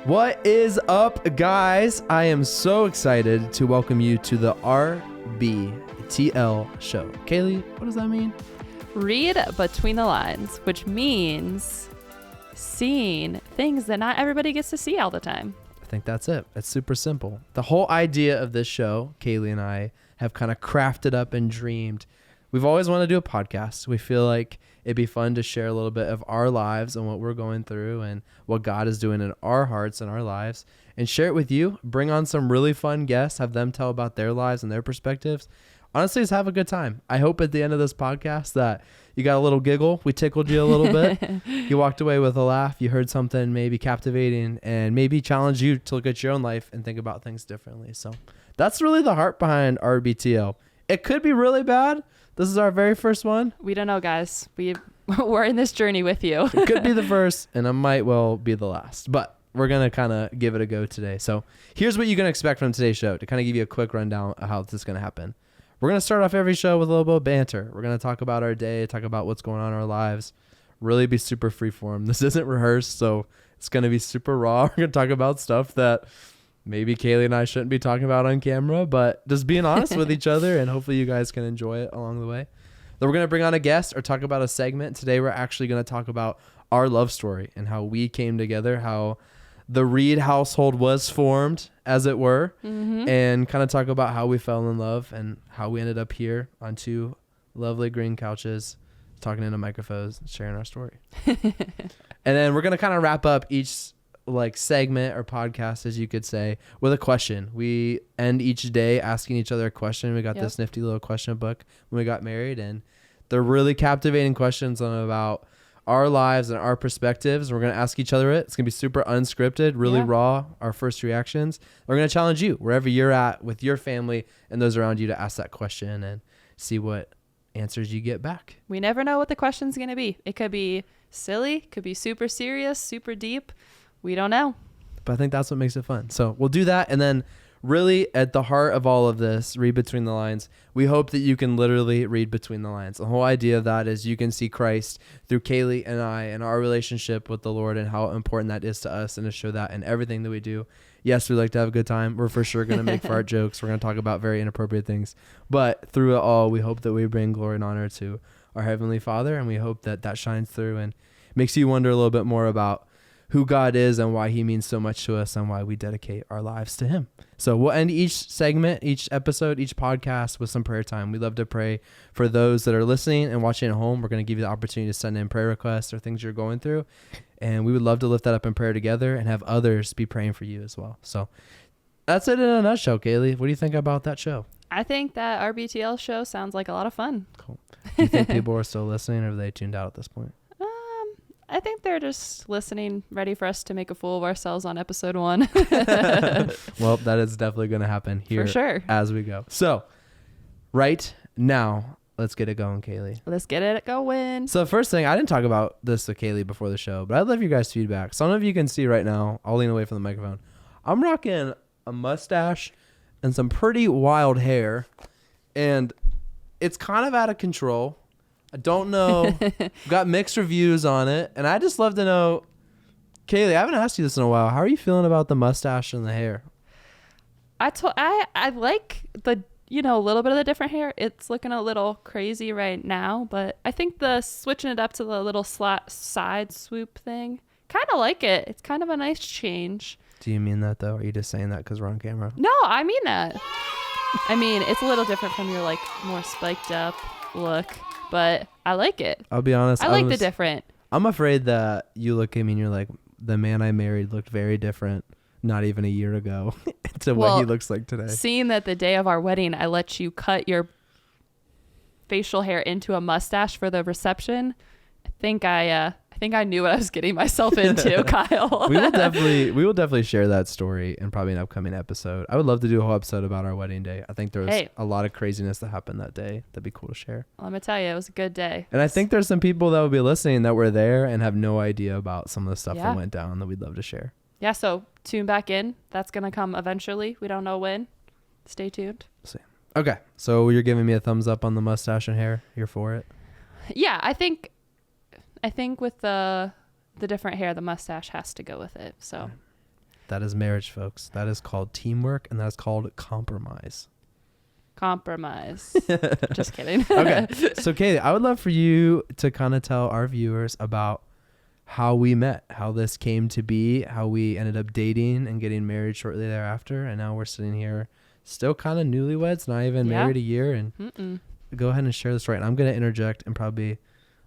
What is up, guys? I am so excited to welcome you to the RBTL show. Kaylee, what does that mean? Read between the lines, which means seeing things that not everybody gets to see all the time. I think that's it. It's super simple. The whole idea of this show, Kaylee and I have kind of crafted up and dreamed. We've always wanted to do a podcast. We feel like it'd be fun to share a little bit of our lives and what we're going through and what God is doing in our hearts and our lives and share it with you. Bring on some really fun guests, have them tell about their lives and their perspectives. Honestly, just have a good time. I hope at the end of this podcast that you got a little giggle. We tickled you a little bit. You walked away with a laugh. You heard something maybe captivating and maybe challenge you to look at your own life and think about things differently. So that's really the heart behind RBTL. It could be really bad. This is our very first one. We don't know, guys. We're in this journey with you. It could be the first, and it might well be the last. But we're going to kind of give it a go today. So here's what you can expect from today's show to kind of give you a quick rundown of how this is going to happen. We're going to start off every show with a little bit of banter. We're going to talk about our day, talk about what's going on in our lives, really be super freeform. This isn't rehearsed, so it's going to be super raw. We're going to talk about stuff that maybe Kaylee and I shouldn't be talking about on camera, but just being honest with each other, and hopefully you guys can enjoy it along the way. Then we're going to bring on a guest or talk about a segment. Today we're actually going to talk about our love story and how we came together, how the Reed household was formed, as it were, and kind of talk about how we fell in love and how we ended up here on two lovely green couches, talking into microphones, sharing our story. And then we're going to kind of wrap up each segment or podcast, as you could say, with a question. We end each day asking each other a question. We got this nifty little question book when we got married, and they're really captivating questions on about our lives and our perspectives. We're going to ask each other it. It's going to be super unscripted, really raw, our first reactions. We're going to challenge you wherever you're at with your family and those around you to ask that question and see what answers you get back. We never know what the question's going to be. It could be silly, could be super serious, super deep. We don't know. But I think that's what makes it fun. So we'll do that. And then really at the heart of all of this, read between the lines. We hope that you can literally read between the lines. The whole idea of that is you can see Christ through Kaylee and I and our relationship with the Lord and how important that is to us, and to show that in everything that we do. Yes, we like to have a good time. We're for sure going to make fart jokes. We're going to talk about very inappropriate things. But through it all, we hope that we bring glory and honor to our Heavenly Father. And we hope that that shines through and makes you wonder a little bit more about who God is and why he means so much to us and why we dedicate our lives to him. So we'll end each segment, each episode, each podcast with some prayer time. We love to pray for those that are listening and watching at home. We're going to give you the opportunity to send in prayer requests or things you're going through. And we would love to lift that up in prayer together and have others be praying for you as well. So that's it in a nutshell, Kaylee. What do you think about that show? I think that RBTL show sounds like a lot of fun. Cool. Do you think people are still listening, or have they tuned out at this point? I think they're just listening, ready for us to make a fool of ourselves on episode 1. Well, that is definitely going to happen here for sure as we go. So right now, let's get it going, Kaylee. Let's get it going. So the first thing, I didn't talk about this to Kaylee before the show, but I'd love your guys' feedback. Some of you can see right now, I'll lean away from the microphone. I'm rocking a mustache and some pretty wild hair, and it's kind of out of control. I don't know. Got mixed reviews on it. And I just love to know, Kaylee, I haven't asked you this in a while. How are you feeling about the mustache and the hair? I like the, a little bit of the different hair. It's looking a little crazy right now, but I think the switching it up to the little side swoop thing, kind of like it. It's kind of a nice change. Do you mean that though? Or are you just saying that because we're on camera? No, I mean that. I mean, it's a little different from your more spiked up look. But I like it. I'll be honest. I like the different. I'm afraid that you look at me and you're like, the man I married looked very different not even a year ago to what he looks like today. Seeing that the day of our wedding, I let you cut your facial hair into a mustache for the reception, I think I knew what I was getting myself into, Kyle. We will definitely share that story in probably an upcoming episode. I would love to do a whole episode about our wedding day. I think there was a lot of craziness that happened that day. That'd be cool to share. Well, let me tell you, it was a good day. And I think there's some people that will be listening that were there and have no idea about some of the stuff that went down that we'd love to share. Yeah, so tune back in. That's going to come eventually. We don't know when. Stay tuned. See. Okay, so you're giving me a thumbs up on the mustache and hair. You're for it? Yeah, I think with the different hair, the mustache has to go with it. So That is marriage, folks. That is called teamwork, and that is called compromise. Compromise. Just kidding. Okay. So, Kaylee, I would love for you to kind of tell our viewers about how we met, how this came to be, how we ended up dating and getting married shortly thereafter. And now we're sitting here still kind of newlyweds, not even married a year. And go ahead and share the story. And I'm going to interject and probably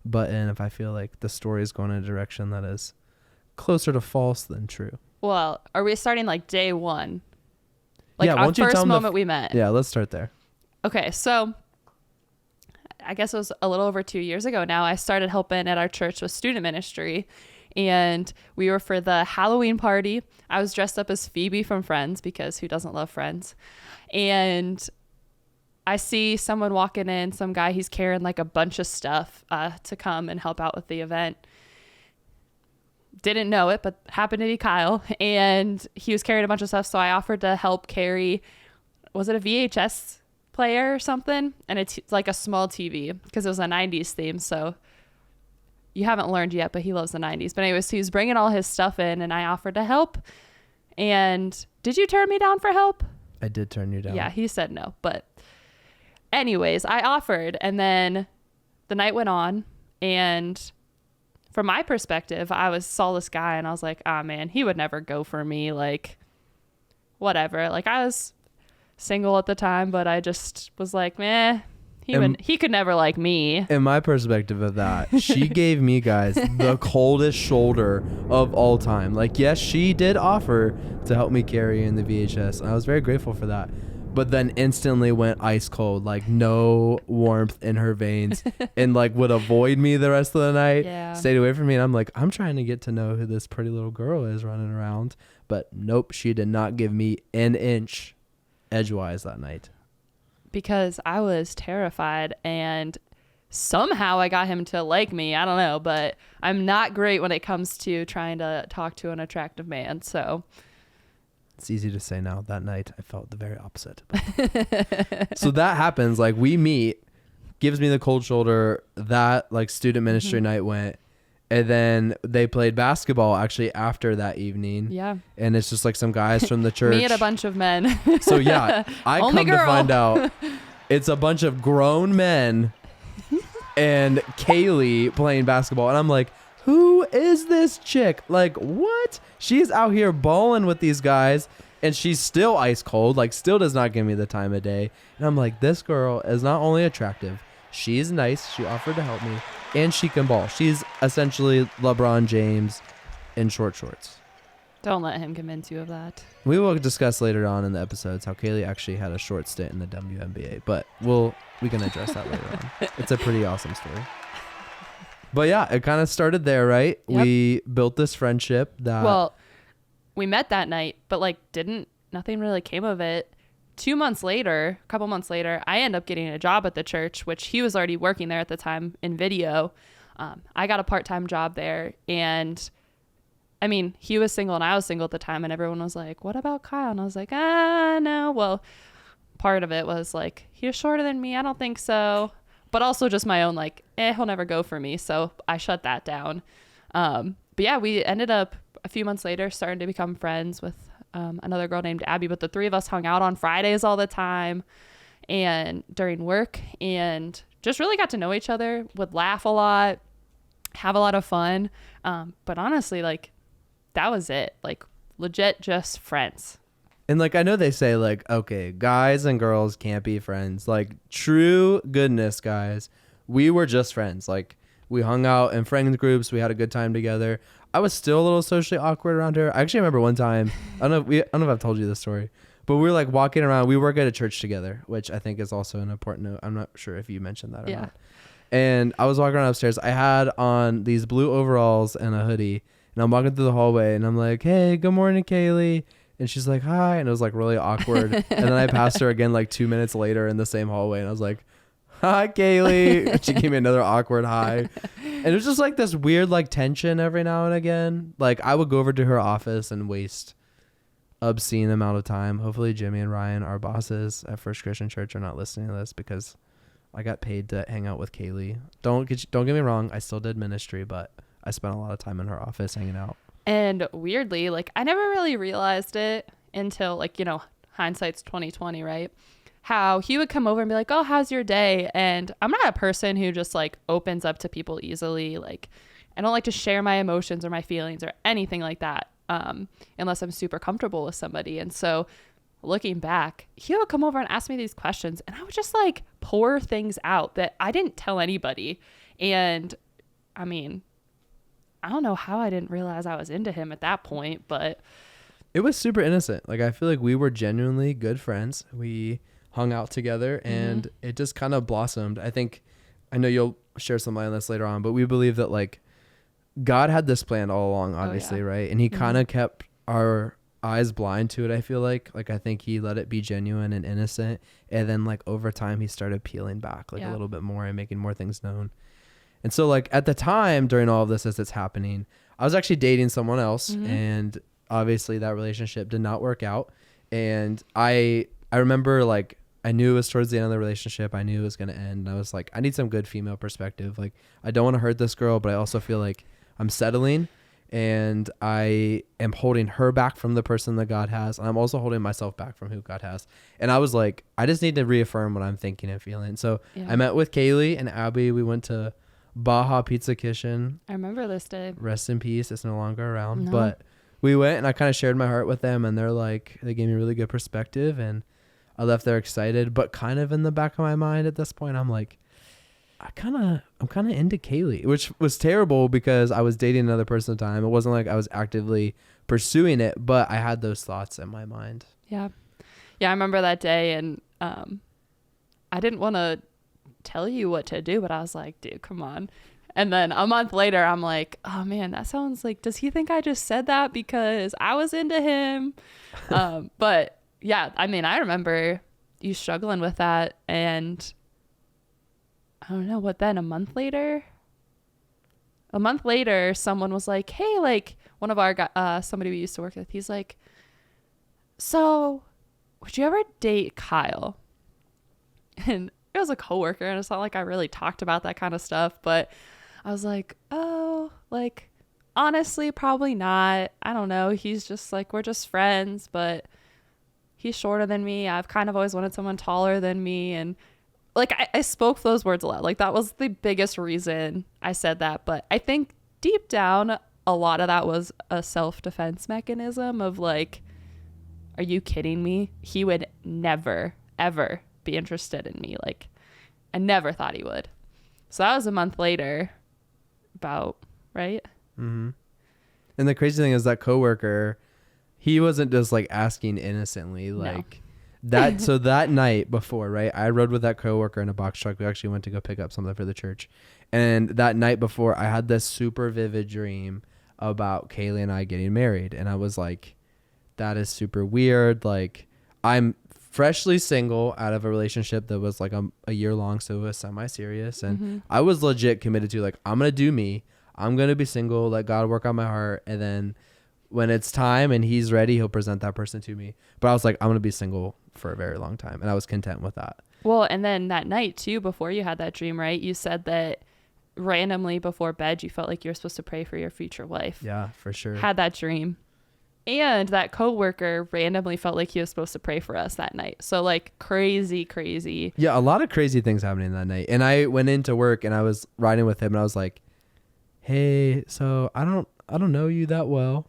butt in if I feel like the story is going in a direction that is closer to false than true. Well, are we starting like day one? Like yeah, our won't you first tell moment we met? Yeah, let's start there. Okay, so I guess it was a little over 2 years ago now. I started helping at our church with student ministry, and we were for the Halloween party. I was dressed up as Phoebe from Friends, because who doesn't love Friends? And I see someone walking in, some guy, he's carrying like a bunch of stuff to come and help out with the event. Didn't know it, but happened to be Kyle, and he was carrying a bunch of stuff. So I offered to help carry, was it a VHS player or something? And it's like a small TV, because it was a 90s theme. So you haven't learned yet, but he loves the 90s. But anyways, he was bringing all his stuff in, and I offered to help. And did you turn me down for help? I did turn you down. Yeah, he said no. But anyways, I offered, and then the night went on, and from my perspective, I saw this guy, and I was like, ah, man, he would never go for me. Like, whatever. Like, I was single at the time, but I just was like, meh, he could never like me. In my perspective of that, she gave me, guys, the coldest shoulder of all time. Like, yes, she did offer to help me carry in the VHS, and I was very grateful for that. But then instantly went ice cold, like no warmth in her veins, and like would avoid me the rest of the night. Yeah. Stayed away from me, and I'm like, I'm trying to get to know who this pretty little girl is running around. But nope, she did not give me an inch edgewise that night. Because I was terrified, and somehow I got him to like me. I don't know, but I'm not great when it comes to trying to talk to an attractive man. So it's easy to say now. That night, I felt the very opposite. So that happens. Like, we meet, gives me the cold shoulder. That like student ministry night went. And then they played basketball actually after that evening. Yeah. And it's just like some guys from the church. Me and a bunch of men. So yeah, I Only come girl. to find out it's a bunch of grown men and Kaylee playing basketball. And I'm like, who is this chick? Like, what? She's out here balling with these guys, and she's still ice cold, like still does not give me the time of day. And I'm like, this girl is not only attractive, she's nice. She offered to help me, and she can ball. She's essentially LeBron James in short shorts. Don't let him convince you of that. We will discuss later on in the episodes how Kaylee actually had a short stint in the WNBA, but we can address that later on. It's a pretty awesome story. But yeah, it kind of started there, right? Yep. We built this friendship that... Well, we met that night, but like nothing really came of it. 2 months later, a couple months later, I ended up getting a job at the church, which he was already working there at the time in video. I got a part-time job there, and I mean, he was single and I was single at the time, and everyone was like, what about Kyle? And I was like, no. Well, part of it was like, he's shorter than me. I don't think so. But also just my own, like, he'll never go for me. So I shut that down. But yeah, we ended up a few months later starting to become friends with another girl named Abby. But the three of us hung out on Fridays all the time and during work, and just really got to know each other, would laugh a lot, have a lot of fun. But honestly, like, that was it. Like, legit just friends. And like, I know they say like, okay, guys and girls can't be friends. Like, true goodness, guys, we were just friends. Like, we hung out in friends groups. We had a good time together. I was still a little socially awkward around her. I actually remember one time, I don't know if I've told you this story, but we were like walking around. We work at a church together, which I think is also an important note. I'm not sure if you mentioned that or not. And I was walking around upstairs. I had on these blue overalls and a hoodie, and I'm walking through the hallway, and I'm like, hey, good morning, Kaylee. And she's like, hi. And it was like really awkward. And then I passed her again like 2 minutes later in the same hallway. And I was like, hi, Kaylee. And she gave me another awkward hi. And it was just like this weird like tension every now and again. Like, I would go over to her office and waste obscene amount of time. Hopefully Jimmy and Ryan, our bosses at First Christian Church, are not listening to this, because I got paid to hang out with Kaylee. Don't get me wrong. I still did ministry, but I spent a lot of time in her office hanging out. And weirdly, like I never really realized it until like, you know, hindsight's 2020, right? How he would come over and be like, "Oh, how's your day?" And I'm not a person who just like opens up to people easily. Like I don't like to share my emotions or my feelings or anything like that, unless I'm super comfortable with somebody. And so looking back, he would come over and ask me these questions, and I would just like pour things out that I didn't tell anybody. And I mean, I don't know how I didn't realize I was into him at that point, but It was super innocent. Like I feel like we were genuinely good friends. We hung out together and it just kind of blossomed. I know you'll share some light on this later on, but we believe that like God had this plan all along, obviously, right? And he kind of kept our eyes blind to it. I feel like I think he let it be genuine and innocent. And then like over time he started peeling back like a little bit more and making more things known. And so like at the time during all of this, as it's happening, I was actually dating someone else and obviously that relationship did not work out. And I remember like, I knew it was towards the end of the relationship. I knew it was going to end. And I was like, I need some good female perspective. Like, I don't want to hurt this girl, but I also feel like I'm settling and I am holding her back from the person that God has. And I'm also holding myself back from who God has. And I was like, I just need to reaffirm what I'm thinking and feeling. So I met with Kaylee and Abby. We went to Baja Pizza Kitchen. I remember this day. Rest in peace. It's no longer around. No. But we went and I kind of shared my heart with them. And they gave me really good perspective. And I left there excited, but kind of in the back of my mind at this point, I'm like, I'm kind of into Kaylee, which was terrible because I was dating another person at the time. It wasn't like I was actively pursuing it, but I had those thoughts in my mind. Yeah. Yeah. I remember that day and, I didn't want to tell you what to do, but I was like, dude, come on. And then a month later, I'm like, oh man, that sounds like, does he think I just said that because I was into him? But yeah, I mean, I remember you struggling with that, and I don't know what then. A month later, someone was like, hey, like one of our somebody we used to work with, he's like, so would you ever date Kyle? And it was a coworker, and it's not like I really talked about that kind of stuff, but I was like, oh, like honestly, probably not. I don't know. He's just like, we're just friends, but he's shorter than me. I've kind of always wanted someone taller than me. And like, I spoke those words aloud. Like that was the biggest reason I said that. But I think deep down, a lot of that was a self-defense mechanism of like, are you kidding me? He would never, ever be interested in me. Like I never thought he would. So that was a month later right? Mm-hmm. And the crazy thing is that coworker, he wasn't just like asking innocently, like that. So that night before, right, I rode with that coworker in a box truck. We actually went to go pick up something for the church. And that night before, I had this super vivid dream about Kaylee and I getting married. And I was like, that is super weird. Like I'm freshly single out of a relationship that was like a year long. So it was semi-serious. And I was legit committed to like, I'm going to do me. I'm going to be single, let God work on my heart. And then when it's time and he's ready, he'll present that person to me. But I was like, I'm going to be single for a very long time. And I was content with that. Well, and then that night too, before you had that dream, right? You said that randomly before bed, you felt like you were supposed to pray for your future wife. Yeah, for sure. Had that dream. And that coworker randomly felt like he was supposed to pray for us that night. So like crazy. Yeah, a lot of crazy things happening that night. And I went into work and I was riding with him and I was like, hey, so I don't know you that well.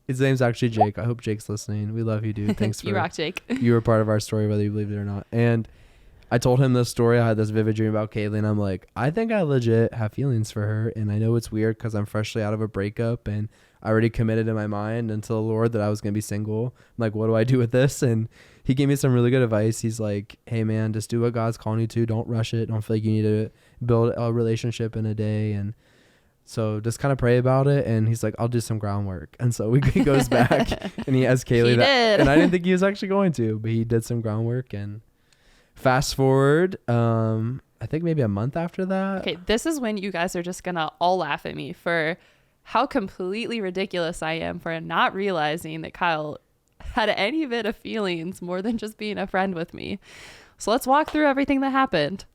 His name's actually Jake. I hope Jake's listening. We love you, dude. Thanks for you rock, Jake. You were part of our story, whether you believed it or not. And I told him this story. I had this vivid dream about Kaylee, and I'm like, I think I legit have feelings for her. And I know it's weird because I'm freshly out of a breakup and I already committed in my mind unto the Lord that I was going to be single. I'm like, what do I do with this? And he gave me some really good advice. He's like, hey man, just do what God's calling you to. Don't rush it. Don't feel like you need to build a relationship in a day. And so just kind of pray about it. And he's like, I'll do some groundwork. And so he goes back and he has Kaylee. He did. And I didn't think he was actually going to, but he did some groundwork. And fast forward, I think maybe a month after that. Okay, this is when you guys are just going to all laugh at me for how completely ridiculous I am for not realizing that Kyle had any bit of feelings more than just being a friend with me. So let's walk through everything that happened.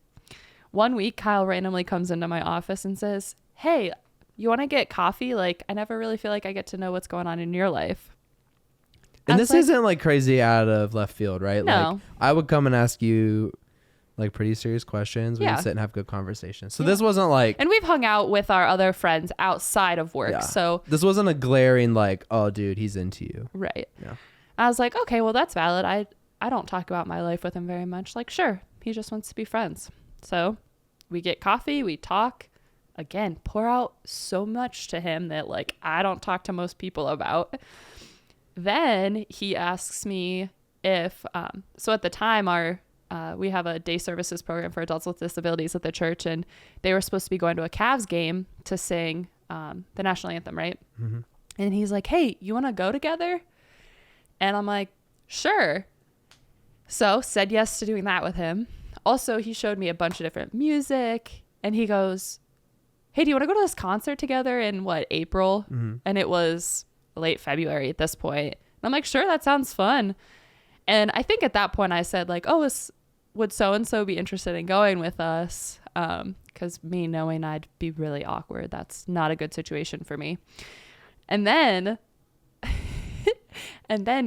One week, Kyle randomly comes into my office and says, hey, you want to get coffee? Like, I never really feel like I get to know what's going on in your life. And I this was like, isn't like crazy out of left field, right? No. Like I would come and ask you like pretty serious questions. We Yeah. would sit and have good conversations. So Yeah. this wasn't like, And we've hung out with our other friends outside of work. Yeah. So, this wasn't a glaring like, oh dude, he's into you. right. Yeah. I was like, okay, well, that's valid. I don't talk about my life with him very much. Like, sure, he just wants to be friends. So we get coffee, we talk. Again, pour out so much to him that like I don't talk to most people about. Then he asks me if, so at the time we have a day services program for adults with disabilities at the church, and they were supposed to be going to a Cavs game to sing the national anthem, right? Mm-hmm. And he's like, hey, you want to go together? And I'm like, sure. So said yes to doing that with him. Also, he showed me a bunch of different music, and he goes, hey, do you want to go to this concert together in April? Mm-hmm. And it was late February at this point. And I'm like, sure, that sounds fun. And I think at that point I said like, oh, would so-and-so be interested in going with us? Because me knowing I'd be really awkward. That's not a good situation for me. And then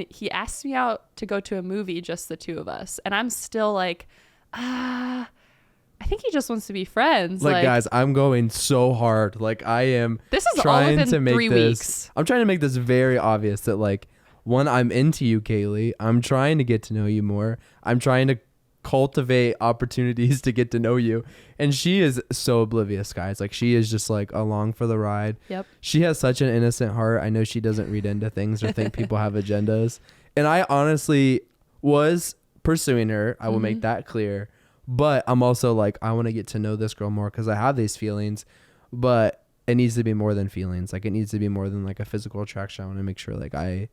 he asked me out to go to a movie, just the two of us. And I'm still like, I think he just wants to be friends. Like guys, I'm going so hard. Like I am this is all trying within to make 3 this, weeks. I'm trying to make this very obvious that like, one, I'm into you, Kaylee. I'm trying to get to know you more. I'm trying to cultivate opportunities to get to know you. And she is so oblivious, guys. Like she is just like along for the ride. Yep. She has such an innocent heart. I know she doesn't read into things or think people have agendas. And I honestly was pursuing her. I will make that clear. But I'm also like, I want to get to know this girl more because I have these feelings. But it needs to be more than feelings. Like it needs to be more than like a physical attraction. I want to make sure like I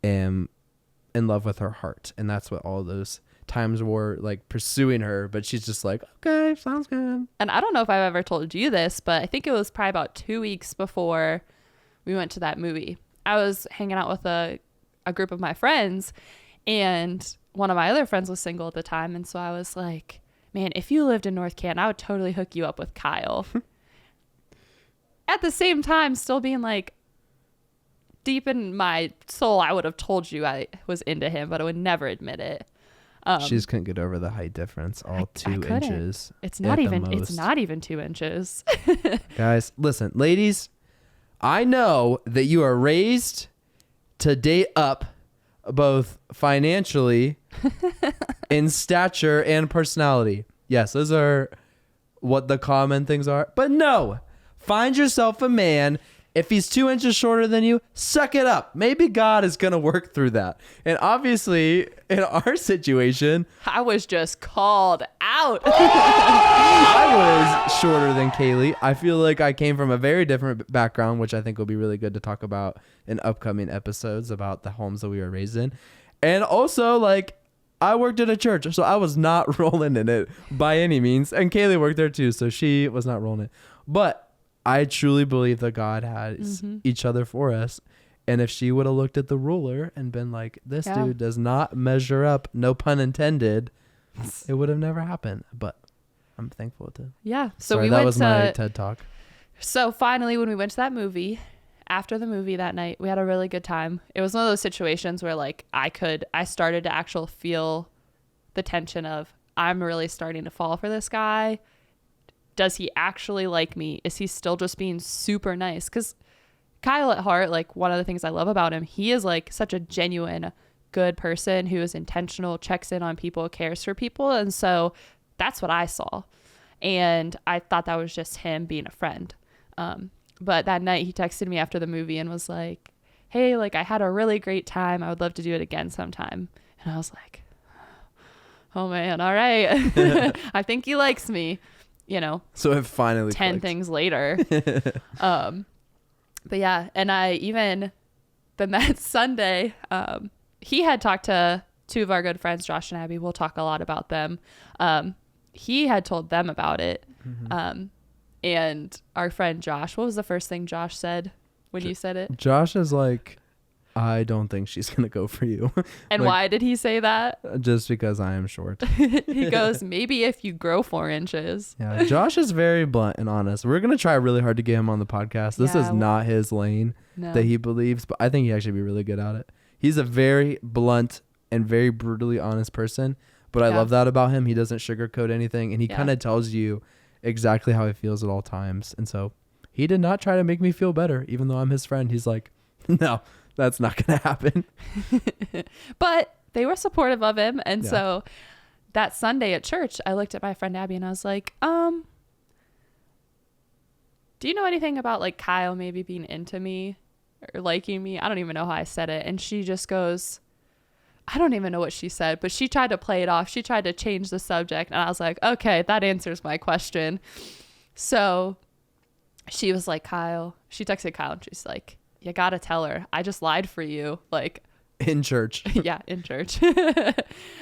am in love with her heart. And that's what all those times were, like pursuing her. But she's just like, okay, sounds good. And I don't know if I've ever told you this, but I think it was probably about 2 weeks before we went to that movie. I was hanging out with a group of my friends, and one of my other friends was single at the time. And so I was like, man, if you lived in North Canton, I would totally hook you up with Kyle. At the same time, still being like, deep in my soul, I would have told you I was into him, but I would never admit it. She just couldn't get over the height difference. All I 2 couldn't. inches. It's at not the even. It's most. not even 2 inches. Guys, listen, ladies, I know that you are raised to date up both financially, in stature, and personality. Yes, those are what the common things are. But no, find yourself a man. If he's 2 inches shorter than you, suck it up. Maybe God is going to work through that. And obviously, in our situation, I was just called out. I was shorter than Kaylee. I feel like I came from a very different background, which I think will be really good to talk about in upcoming episodes about the homes that we were raised in. And also, like, I worked at a church, so I was not rolling in it by any means. And Kaylee worked there too, so she was not rolling it. But I truly believe that God has each other for us. And if she would have looked at the ruler and been like, this dude does not measure up, no pun intended, it would have never happened. But I'm thankful it did. Yeah. So Sorry, we that went was to. my TED Talk. So finally, when we went to that movie, after the movie that night, we had a really good time. It was one of those situations where like I started to actually feel the tension of I'm really starting to fall for this guy. Does he actually like me? Is he still just being super nice? Because Kyle at heart, like one of the things I love about him, he is like such a genuine, good person who is intentional, checks in on people, cares for people. And so that's what I saw. And I thought that was just him being a friend. But that night he texted me after the movie and was like, hey, like I had a really great time. I would love to do it again sometime. And I was like, oh man, all right. I think he likes me. You know, so it finally 10 clicked. things later. But yeah, and then that Sunday, he had talked to 2 of our good friends, Josh and Abby. We'll talk a lot about them. He had told them about it. And our friend Josh, what was the first thing Josh said when you said it? Josh is like, I don't think she's going to go for you. And Like- why did he say that? Just because I am short. He goes, maybe if you grow 4 inches. Yeah, Josh is very blunt and honest. We're going to try really hard to get him on the podcast. This is Yeah. not his lane No. that he believes, but I think he'd actually be really good at it. He's a very blunt and very brutally honest person, but I Yeah. love that about him. He doesn't sugarcoat anything, and he Yeah. kind of tells you exactly how he feels at all times. And so he did not try to make me feel better, even though I'm his friend. He's like, no, that's not going to happen. But they were supportive of him. And Yeah. so that Sunday at church, I looked at my friend Abby and I was like, do you know anything about like Kyle maybe being into me or liking me? I don't even know how I said it. And she just goes, I don't even know what she said, but she tried to play it off. She tried to change the subject. And I was like, okay, that answers my question. So she was like, Kyle, she texted Kyle and she's like, you got to tell her. I just lied for you. Like, In church. yeah, in church.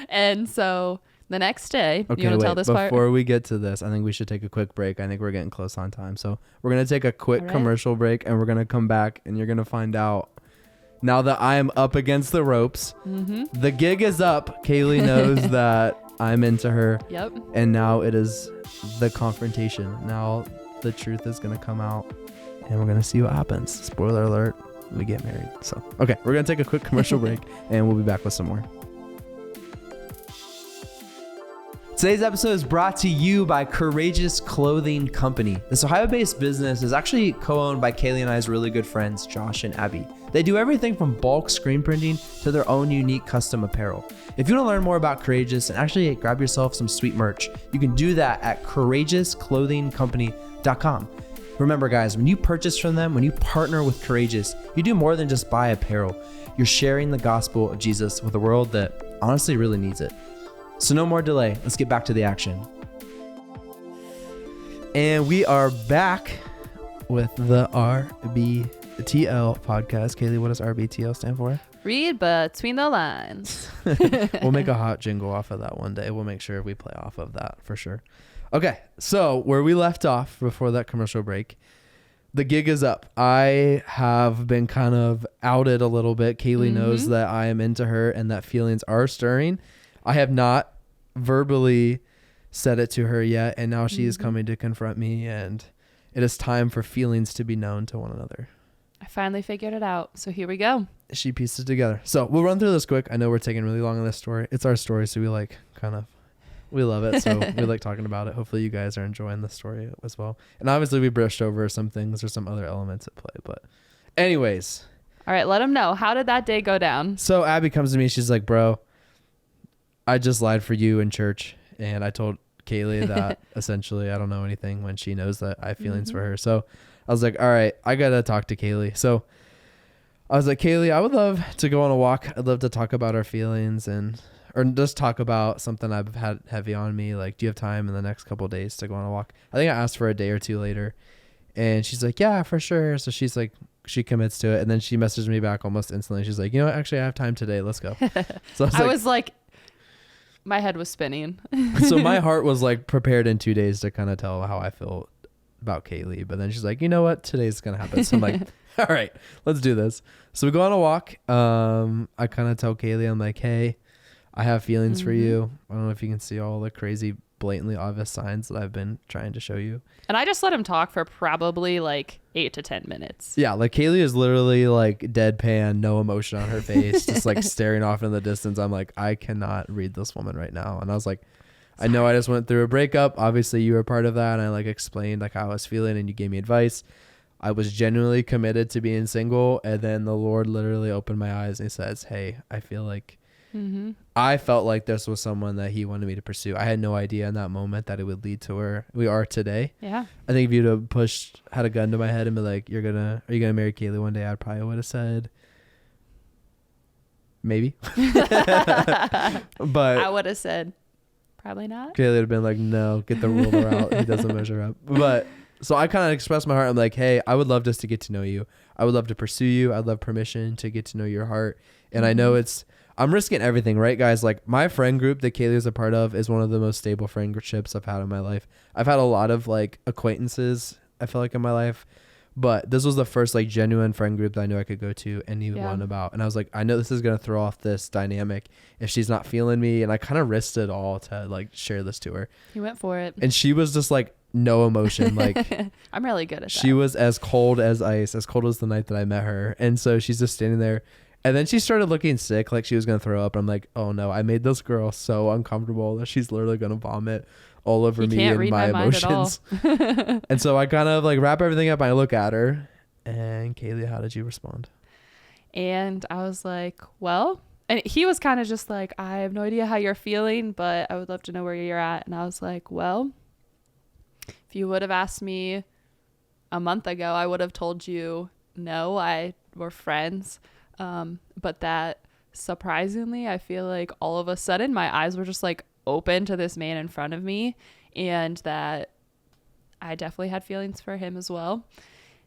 And so the next day, Okay, you want to wait. tell this part? Before we get to this, I think we should take a quick break. I think we're getting close on time. So we're going to take a quick All right. commercial break, and we're going to come back, and you're going to find out. Now that I am up against the ropes, the gig is up. Kaylee knows that I'm into her, Yep. and now it is the confrontation. Now the truth is going to come out, and we're going to see what happens. Spoiler alert, we get married. So, okay, we're going to take a quick commercial break, and we'll be back with some more. Today's episode is brought to you by Courageous Clothing Company. This Ohio-based business is actually co-owned by Kaylee and I's really good friends, Josh and Abby. They do everything from bulk screen printing to their own unique custom apparel. If you want to learn more about Courageous and actually grab yourself some sweet merch, you can do that at courageousclothingcompany.com. Remember, guys, when you purchase from them, when you partner with Courageous, you do more than just buy apparel. You're sharing the gospel of Jesus with a world that honestly really needs it. So no more delay. Let's get back to the action. And we are back with the RBTL podcast. Kaylee, what does RBTL stand for? Read between the lines. We'll make a hot jingle off of that one day. We'll make sure we play off of that for sure. Okay, so where we left off before that commercial break, the gig is up. I have been kind of outed a little bit. Kaylee knows that I am into her and that feelings are stirring. I have not verbally said it to her yet, and now she is coming to confront me, and it is time for feelings to be known to one another. I finally figured it out. So here we go. She pieced it together. So we'll run through this quick. I know we're taking really long on this story. It's our story, so we love it. So we like talking about it. Hopefully you guys are enjoying the story as well. And obviously we brushed over some things or some other elements at play. But anyways, All right, let them know. How did that day go down? so Abby comes to me. She's like, bro, I just lied for you in church. And I told Kaylee that essentially I don't know anything when she knows that I have feelings for her. So I was like, all right, I got to talk to Kaylee. So I was like, Kaylee, I would love to go on a walk. I'd love to talk about our feelings or just talk about something I've had heavy on me. Like, do you have time in the next couple of days to go on a walk? I think I asked for a day or two later, and she's like, yeah, for sure. So she's like, she commits to it. And then she messaged me back almost instantly. She's like, you know what? Actually, I have time today. Let's go. So I was like, my head was spinning. so my heart was like prepared in 2 days to kind of tell how I feel about Kaylee. But then she's like, you know what? Today's going to happen. So I'm like, all right, let's do this. So we go on a walk. I kind of tell Kaylee, I'm like, hey, I have feelings for you. I don't know if you can see all the crazy, blatantly obvious signs that I've been trying to show you. And I just let him talk for probably like 8 to 10 minutes. Yeah, like Kaylee is literally like deadpan, no emotion on her face, just like staring off in the distance. I'm like, I cannot read this woman right now. And I was like, I know I just went through a breakup. Obviously, you were part of that. And I like explained like how I was feeling, and you gave me advice. I was genuinely committed to being single, and then the Lord literally opened my eyes and he says, hey, I feel like I felt like this was someone that he wanted me to pursue. I had no idea in that moment that it would lead to where we are today. Yeah. I think if you'd have had a gun to my head and be like, are you gonna marry Kaylee one day? I probably would have said maybe. But I would have said probably not. Kaylee would have been like, no, get the ruler out. He doesn't measure up. But so I kind of expressed my heart. I'm like, hey, I would love just to get to know you. I would love to pursue you. I'd love permission to get to know your heart. And I know I'm risking everything, right, guys? Like, my friend group that Kaylee is a part of is one of the most stable friendships I've had in my life. I've had a lot of like acquaintances, I feel like, in my life, But this was the first like genuine friend group that I knew I could go to anyone Yeah. about. And I was like, I know this is going to throw off this dynamic if she's not feeling me. And I kind of risked it all to like share this to her. He went for it. And she was just like no emotion. Like I'm really good at that. she was as cold as ice, as cold as the night that I met her. And so she's just standing there. And then she started looking sick, like she was going to throw up. I'm like, oh no, I made this girl so uncomfortable that she's literally going to vomit all over me and my emotions. And so I kind of like wrap everything up. And I look at her and Kaylee, how did you respond? And I was like, well, and he was kind of just like, I have no idea how you're feeling, but I would love to know where you're at. And I was like, well, if you would have asked me a month ago, I would have told you, no, we're friends. But that surprisingly, I feel like all of a sudden my eyes were just like open to this man in front of me, and that I definitely had feelings for him as well,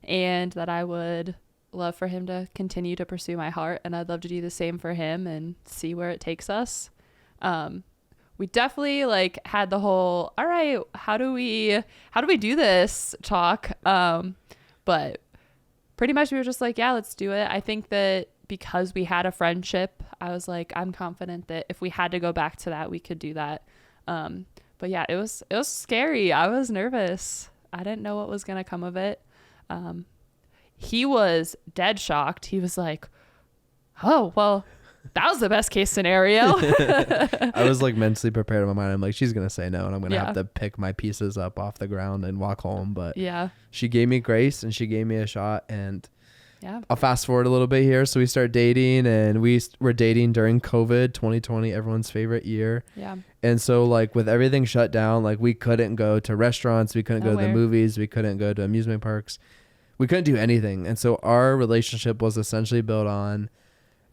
and that I would love for him to continue to pursue my heart, and I'd love to do the same for him and see where it takes us. We definitely like had the whole, all right, how do we do this talk? But pretty much we were just like, yeah, let's do it. I think that because we had a friendship, I was like, I'm confident that if we had to go back to that, we could do that. But yeah, it was scary. I was nervous. I didn't know what was going to come of it. He was dead shocked. He was like, oh, well, that was the best case scenario. I was like mentally prepared in my mind. I'm like, she's going to say no, and I'm going to have to pick my pieces up off the ground and walk home. But yeah, she gave me grace and she gave me a shot. And yeah, I'll fast forward a little bit here. So we start dating, and we were dating during COVID, 2020, everyone's favorite year. Yeah. And so like with everything shut down, like we couldn't go to restaurants. We couldn't go to the movies. We couldn't go to amusement parks. We couldn't do anything. And so our relationship was essentially built on,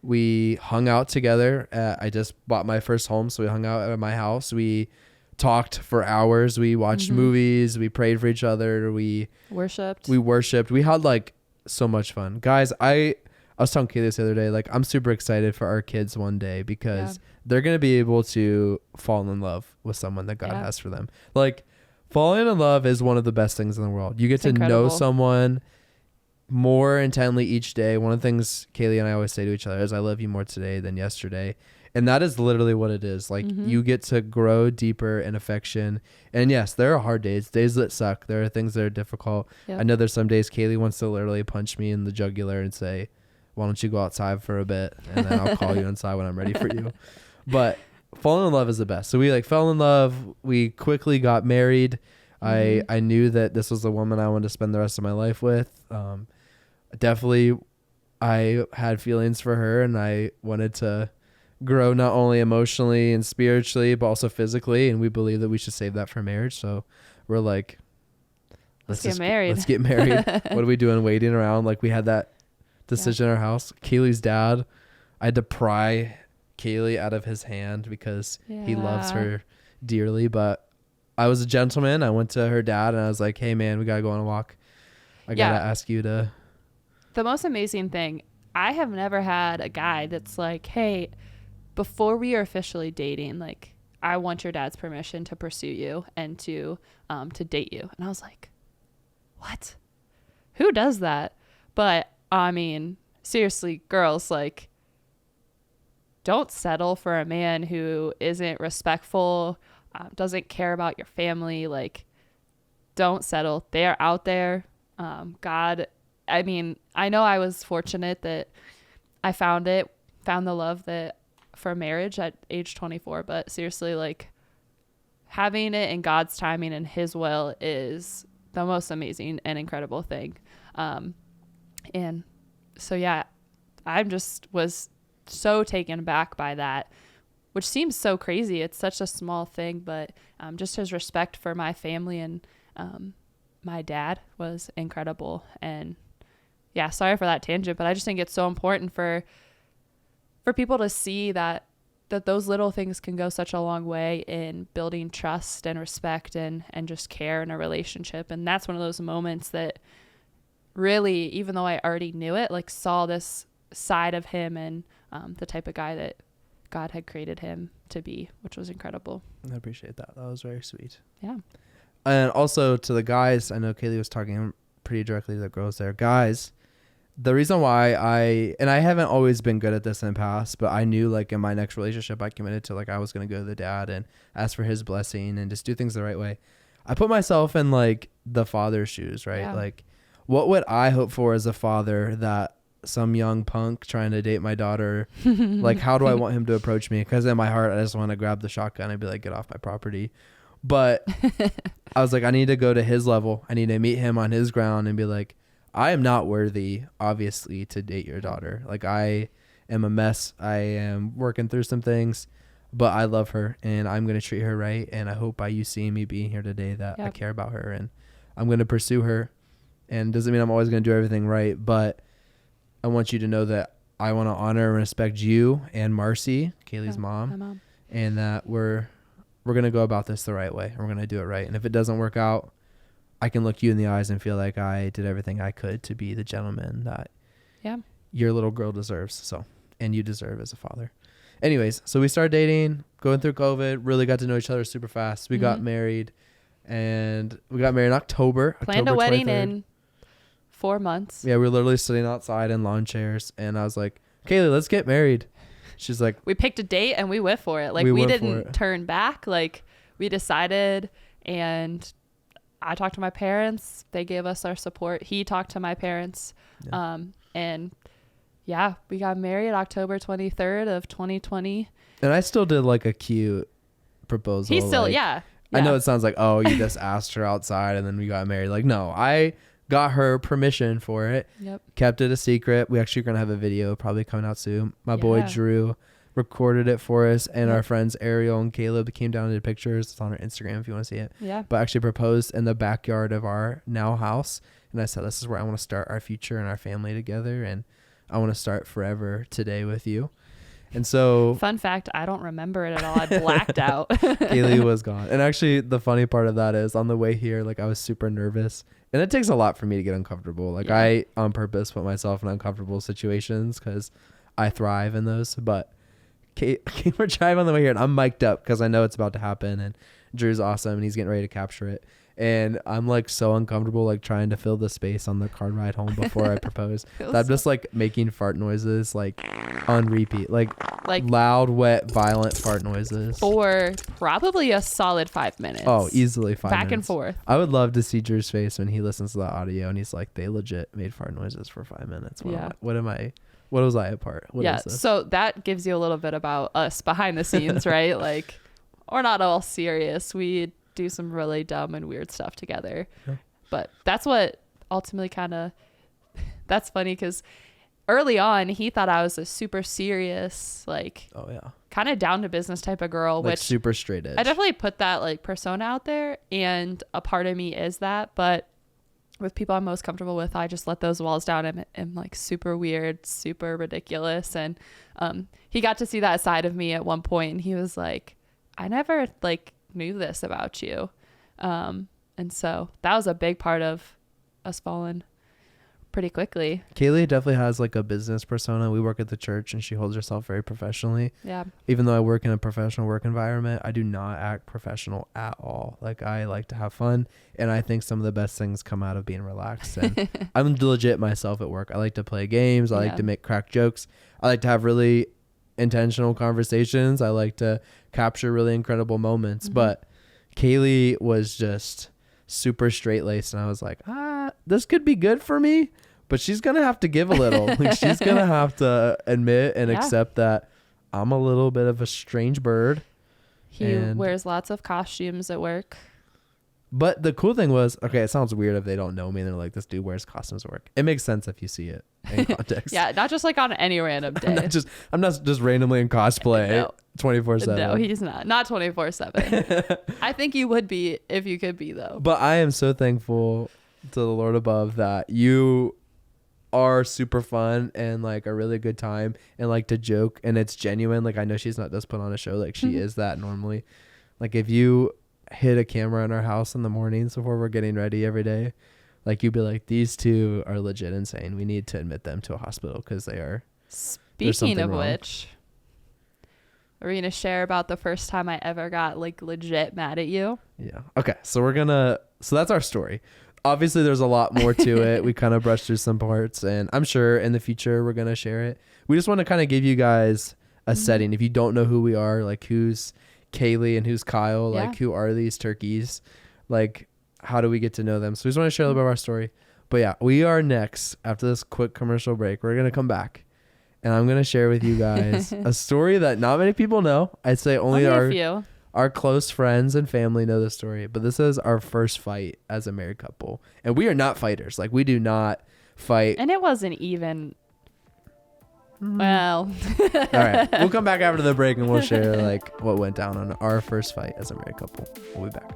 we hung out together. I just bought my first home, so we hung out at my house. We talked for hours. We watched movies. We prayed for each other. We worshipped. We had like so much fun. Guys, I was telling Kaylee this the other day, like I'm super excited for our kids one day because they're going to be able to fall in love with someone that God has for them. Like falling in love is one of the best things in the world. You get to know someone more intently each day. One of the things Kaylee and I always say to each other is I love you more today than yesterday. And that is literally what it is. Like you get to grow deeper in affection. And yes, there are hard days that suck. There are things that are difficult. Yep. I know there's some days Kaylee wants to literally punch me in the jugular and say, why don't you go outside for a bit? And then I'll call you inside when I'm ready for you. But falling in love is the best. So we like fell in love. We quickly got married. I knew that this was the woman I wanted to spend the rest of my life with. Definitely I had feelings for her, and I wanted to grow not only emotionally and spiritually, but also physically. And we believe that we should save that for marriage. So we're like, let's get married. Let's get married. What are we doing? Waiting around? Like we had that decision in our house. Kaylee's dad, I had to pry Kaylee out of his hand because he loves her dearly. But I was a gentleman. I went to her dad and I was like, hey man, we got to go on a walk. I got to ask you to. The most amazing thing, I have never had a guy that's like, hey, before we are officially dating, like I want your dad's permission to pursue you and to date you. And I was like, what? Who does that? But I mean, seriously, girls, like, don't settle for a man who isn't respectful, doesn't care about your family. Like, don't settle. They are out there. God, I mean, I know I was fortunate that I found the love that for marriage at age 24, but seriously, like having it in God's timing and his will is the most amazing and incredible thing. And so, yeah, I just was so taken aback by that, which seems so crazy. It's such a small thing, but just his respect for my family and my dad was incredible. And yeah, sorry for that tangent, but I just think it's so important for people to see that those little things can go such a long way in building trust and respect and just care in a relationship. And that's one of those moments that really, even though I already knew it, like saw this side of him and the type of guy that God had created him to be, which was incredible. I appreciate that. That was very sweet. Yeah. And also to the guys, I know Kaylee was talking pretty directly to the girls there. Guys, the reason why I haven't always been good at this in the past, but I knew like in my next relationship, I committed to like I was going to go to the dad and ask for his blessing and just do things the right way. I put myself in like the father's shoes, right? Yeah. Like what would I hope for as a father that some young punk trying to date my daughter, like how do I want him to approach me? Because in my heart, I just want to grab the shotgun and be like, get off my property. But I was like, I need to go to his level. I need to meet him on his ground and be like, I am not worthy, obviously, to date your daughter. Like, I am a mess. I am working through some things, but I love her and I'm going to treat her right. And I hope by you seeing me being here today that I care about her and I'm going to pursue her. And doesn't mean I'm always going to do everything right, but I want you to know that I want to honor and respect you and Marcy, Kaylee's my mom, mom. and that we're going to go about this the right way. And we're going to do it right. And if it doesn't work out, I can look you in the eyes and feel like I did everything I could to be the gentleman that your little girl deserves. So, and you deserve as a father. Anyways, so we started dating, going through COVID, really got to know each other super fast. We got married and we got married in October. Planned October a wedding 23rd. in 4 months. Yeah, we were literally sitting outside in lawn chairs and I was like, Kaylee, let's get married. She's like, we picked a date and we went for it. Like we didn't turn back. Like we decided, and I talked to my parents. They gave us our support. He talked to my parents. And yeah, we got married October 23rd of 2020. And I still did like a cute proposal. He still, like, yeah. I know it sounds like, oh, you just asked her outside and then we got married. Like, no, I got her permission for it. Yep. Kept it a secret. We actually are going to have a video probably coming out soon. My boy Drew recorded it for us, and our friends Ariel and Caleb came down and did pictures. It's on our Instagram if you want to see it. Yeah. But actually proposed in the backyard of our now house. And I said, this is where I want to start our future and our family together. And I want to start forever today with you. And so fun fact, I don't remember it at all. I blacked out. Kaylee was gone. And actually the funny part of that is on the way here, like I was super nervous, and it takes a lot for me to get uncomfortable. Like I on purpose put myself in uncomfortable situations because I thrive in those. But we're driving on the way here and I'm mic'd up because I know it's about to happen, and Drew's awesome and he's getting ready to capture it. And I'm like so uncomfortable, like trying to fill the space on the car ride home before I propose. I'm just like making fart noises, like on repeat, like loud, wet, violent fart noises for probably a solid 5 minutes. Oh, easily 5 minutes. Back and forth. I would love to see Drew's face when he listens to the audio and he's like, they legit made fart noises for 5 minutes. What was I a part? What is this? So that gives you a little bit about us behind the scenes, right? Like, we're not all serious. We do some really dumb and weird stuff together. Yeah. But that's what ultimately that's funny because early on he thought I was a super serious, like, kind of down to business type of girl, like which super straight edge. I definitely put that like persona out there, and a part of me is that, but with people I'm most comfortable with, I just let those walls down and am like super weird, super ridiculous. And he got to see that side of me at one point, and he was like, I never like knew this about you. And so that was a big part of us falling pretty quickly. Kaylee definitely has like a business persona. We work at the church and she holds herself very professionally. Yeah. Even though I work in a professional work environment, I do not act professional at all. Like I like to have fun, and I think some of the best things come out of being relaxed. And I'm legit myself at work. I like to play games. I like to make crack jokes. I like to have really intentional conversations. I like to capture really incredible moments. But Kaylee was just super straight-laced, and I was like, this could be good for me, but she's gonna have to give a little. Like she's gonna have to admit and accept that I'm a little bit of a strange bird. He wears lots of costumes at work. But the cool thing was, okay, it sounds weird if they don't know me and they're like, this dude wears costumes at work. It makes sense if you see it in context. Yeah, not just like on any random day. I'm not just randomly in cosplay 24/7. No, he's not 24/7. I think you would be if you could be, though. But I am so thankful to the Lord above that you are super fun and like a really good time and like to joke, and it's genuine. Like I know she's not just put on a show, like she is that normally. Like if you hit a camera in our house in the mornings before we're getting ready every day, like you'd be like, these two are legit insane. We need to admit them to a hospital because they are. Speaking of which, are we gonna share about the first time I ever got like legit mad at you? Yeah. Okay. So that's our story. Obviously, there's a lot more to it. We kind of brushed through some parts, and I'm sure in the future we're going to share it. We just want to kind of give you guys a setting. If you don't know who we are, like who's Kaylee and who's Kyle, like who are these turkeys? Like, how do we get to know them? So we just want to share a little bit of our story. But yeah, we are next after this quick commercial break. We're going to come back, and I'm going to share with you guys a story that not many people know. I'd say only our close friends and family know this story, but this is our first fight as a married couple. And we are not fighters. Like, we do not fight. And it wasn't even, well. All right. We'll come back after the break and we'll share like what went down on our first fight as a married couple. We'll be back.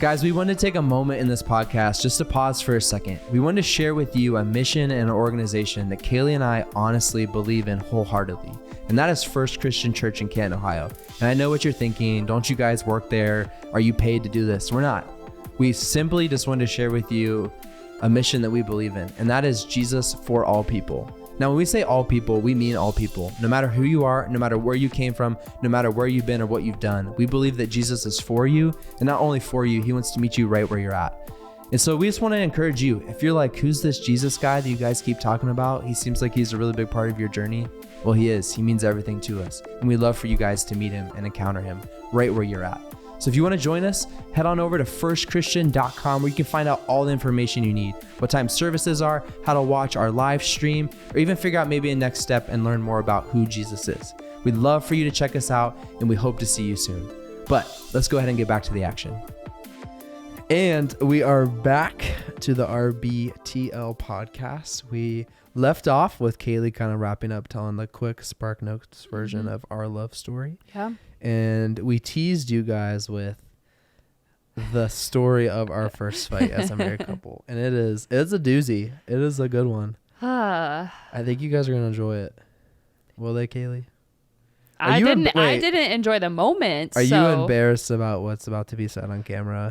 Guys, we want to take a moment in this podcast just to pause for a second. We want to share with you a mission and an organization that Kaylee and I honestly believe in wholeheartedly, and that is First Christian Church in Canton, Ohio. And I know what you're thinking. Don't you guys work there? Are you paid to do this? We're not. We simply just want to share with you a mission that we believe in, and that is Jesus for all people. Now, when we say all people, we mean all people. No matter who you are, no matter where you came from, no matter where you've been or what you've done, we believe that Jesus is for you, and not only for you, he wants to meet you right where you're at. And so we just want to encourage you. If you're like, who's this Jesus guy that you guys keep talking about? He seems like he's a really big part of your journey. Well, he is. He means everything to us. And we'd love for you guys to meet him and encounter him right where you're at. So if you want to join us, head on over to firstchristian.com where you can find out all the information you need, what time services are, how to watch our live stream, or even figure out maybe a next step and learn more about who Jesus is. We'd love for you to check us out, and we hope to see you soon. But let's go ahead and get back to the action. And we are back to the RBTL podcast. We left off with Kaylee kind of wrapping up, telling the quick Spark Notes version of our love story. Yeah. And we teased you guys with the story of our first fight as a married couple. And it's a doozy. It is a good one. I think you guys are going to enjoy it. Will they, Kaylee? I didn't enjoy the moment. Are you embarrassed about what's about to be said on camera?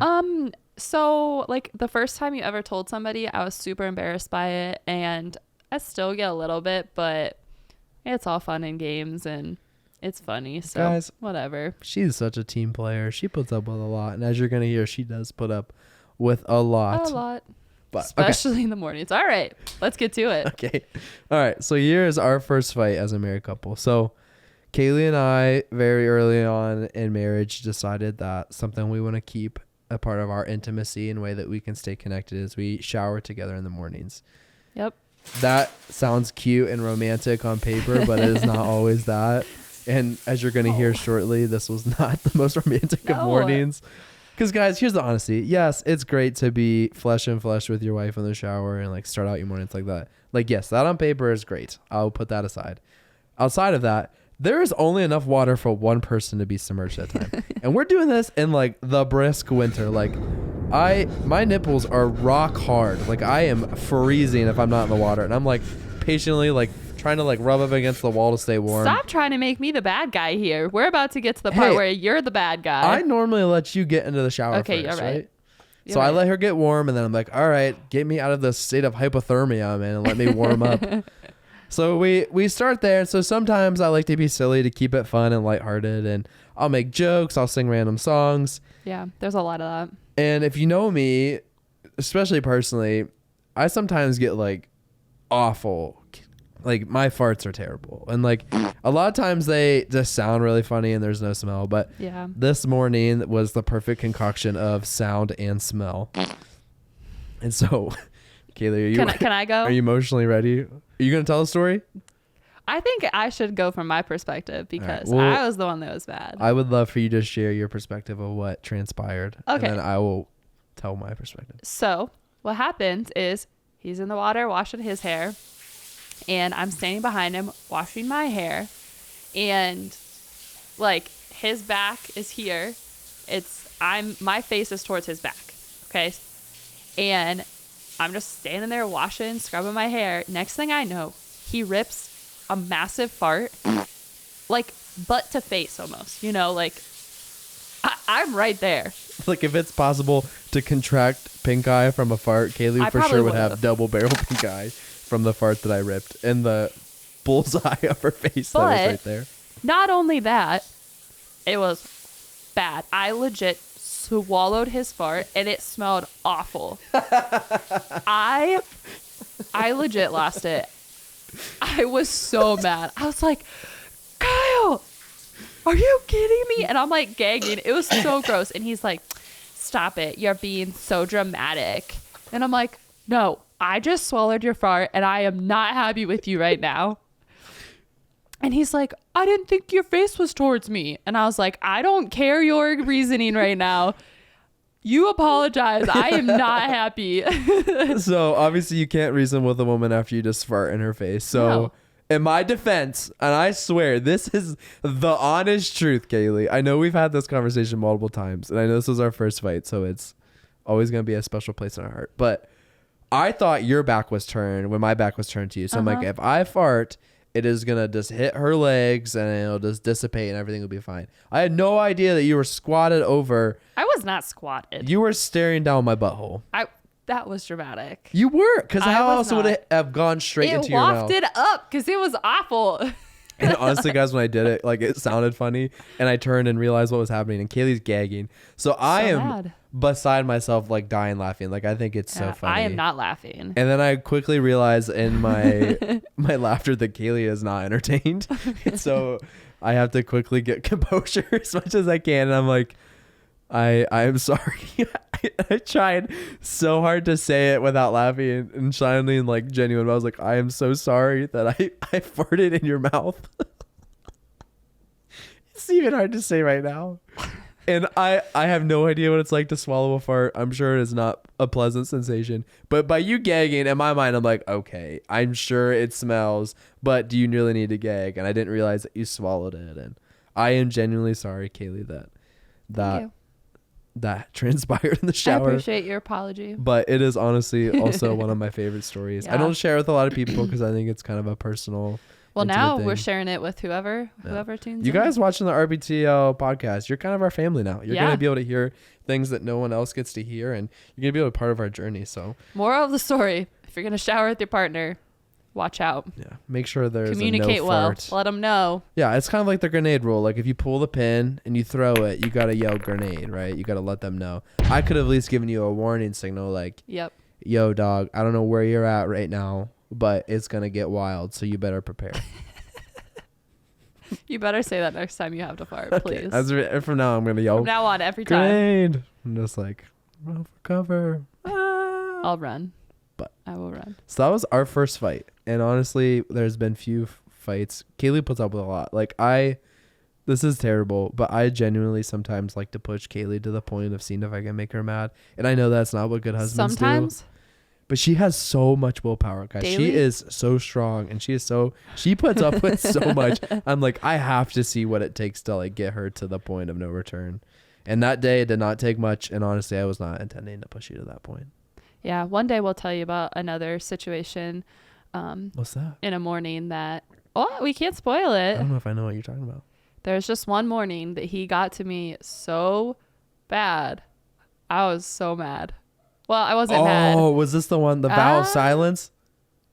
So like the first time you ever told somebody, I was super embarrassed by it, and I still get a little bit, but it's all fun and games and it's funny. So guys, whatever. She's such a team player. She puts up with a lot, and as you're gonna hear, she does put up with a lot. But, especially in the mornings. All right, let's get to it. Okay. All right. So here's our first fight as a married couple. So Kaylee and I, very early on in marriage, decided that something we want to keep a part of our intimacy and way that we can stay connected is we shower together in the mornings. Yep. That sounds cute and romantic on paper, but it is not always that. And as you're going to hear shortly, this was not the most romantic of mornings. Because, guys, here's the honesty. Yes, it's great to be flesh and flesh with your wife in the shower and, like, start out your mornings like that. Like, yes, that on paper is great. I'll put that aside. Outside of that, there is only enough water for one person to be submerged at a time. And we're doing this in, like, the brisk winter. Like, my nipples are rock hard. Like, I am freezing if I'm not in the water. And I'm, like, patiently, like, trying to like rub up against the wall to stay warm. Stop trying to make me the bad guy here. We're about to get to the part where you're the bad guy. I normally let you get into the shower first, you're right? So I let her get warm, and then I'm like, all right, get me out of the state of hypothermia, man, and let me warm up. So we start there. So sometimes I like to be silly to keep it fun and lighthearted, and I'll make jokes. I'll sing random songs. Yeah, there's a lot of that. And if you know me, especially personally, I sometimes get like awful. Like my farts are terrible, and like a lot of times they just sound really funny and there's no smell. But yeah, this morning was the perfect concoction of sound and smell. And so, Kaylee, can I go? Are you emotionally ready? Are you gonna tell the story? I think I should go from my perspective because I was the one that was bad. I would love for you to share your perspective of what transpired. Okay, and then I will tell my perspective. So what happens is he's in the water washing his hair. And I'm standing behind him washing my hair, and like his back is here. My face is towards his back. Okay. And I'm just standing there washing, scrubbing my hair. Next thing I know, he rips a massive fart, like butt to face almost, like I'm right there. Like if it's possible to contract pink eye from a fart, Kaylee for sure would have double barrel pink eye from the fart that I ripped, and the bullseye of her face that was right there. Not only that, it was bad. I legit swallowed his fart, and it smelled awful. I legit lost it. I was so mad. I was like, Kyle, are you kidding me? And I'm like gagging. It was so gross. And he's like, stop it. You're being so dramatic. And I'm like, no, I just swallowed your fart and I am not happy with you right now. And he's like, I didn't think your face was towards me. And I was like, I don't care your reasoning right now. You apologize. I am not happy. So obviously you can't reason with a woman after you just fart in her face. So No. in my defense, and I swear this is the honest truth, Kaylee. I know we've had this conversation multiple times, and I know this was our first fight, so it's always going to be a special place in our heart. But I thought your back was turned when my back was turned to you. So I'm like, if I fart, it is going to just hit her legs and it'll just dissipate and everything will be fine. I had no idea that you were squatted over. I was not squatted. You were staring down my butthole. That was dramatic. You were, because I how was else would not. it have gone straight It into your mouth? wafted up because it was awful. And honestly, guys, when I did it, like it sounded funny, and I turned and realized what was happening, and Kaylee's gagging. So I am mad. beside myself, like dying laughing. Like I think it's so funny. I am not laughing. And then I quickly realized in my my laughter that Kaylee is not entertained. And so I have to quickly get composure as much as I can. And I'm like, I am sorry. I tried so hard to say it without laughing and sounding like genuine. But I was like, I am so sorry that I farted in your mouth. It's even hard to say right now. And I have no idea what it's like to swallow a fart. I'm sure it is not a pleasant sensation. But by you gagging, in my mind, I'm like, okay, I'm sure it smells, but do you really need to gag? And I didn't realize that you swallowed it. And I am genuinely sorry, Kaylee, that transpired in the I shower. appreciate your apology. But it is honestly also one of my favorite stories. I Yeah. don't share it with a lot of people because I think it's kind of a personal. Well, intimate now thing. we're sharing it with whoever tunes You in. guys watching the RBTL podcast, you're kind of our family now. You're Yeah. going to be able to hear things that no one else gets to hear, and you're going to be able to be part of our journey. So, Moral of the story: if you're gonna shower with your partner, watch out. yeah, make sure there's Communicate a no well. fart. Let them know. Yeah, it's kind of like the grenade rule. Like if you pull the pin and you throw it, you got to yell grenade, right? You got to let them know. I could have at least given you a warning signal like, Yep. yo, dog, I don't know where you're at right now, but it's going to get wild, so you better prepare. You better say that next time you have to fart, Okay, please. from now, I'm going to yell From now on, every time grenade. I'm just like, run for cover. Ah. I'll run. But- I will run. So that was our first fight. And honestly, there's been few fights. Kaylee puts up with a lot. Like this is terrible, but I genuinely sometimes like to push Kaylee to the point of seeing if I can make her mad. And I know that's not what good husbands do. Sometimes. But she has so much willpower, guys. Daily? She is so strong, and she puts up with so much. I'm like, I have to see what it takes to like get her to the point of no return. And that day it did not take much, and honestly, I was not intending to push you to that point. Yeah. One day we'll tell you about another situation What's that? in a morning that. Oh, we can't spoil I it. don't know if I know what you're talking about. There's just one morning that he got to me so bad. I was so mad. Well, I wasn't mad. Oh, was this the one, the vow of Ah. silence?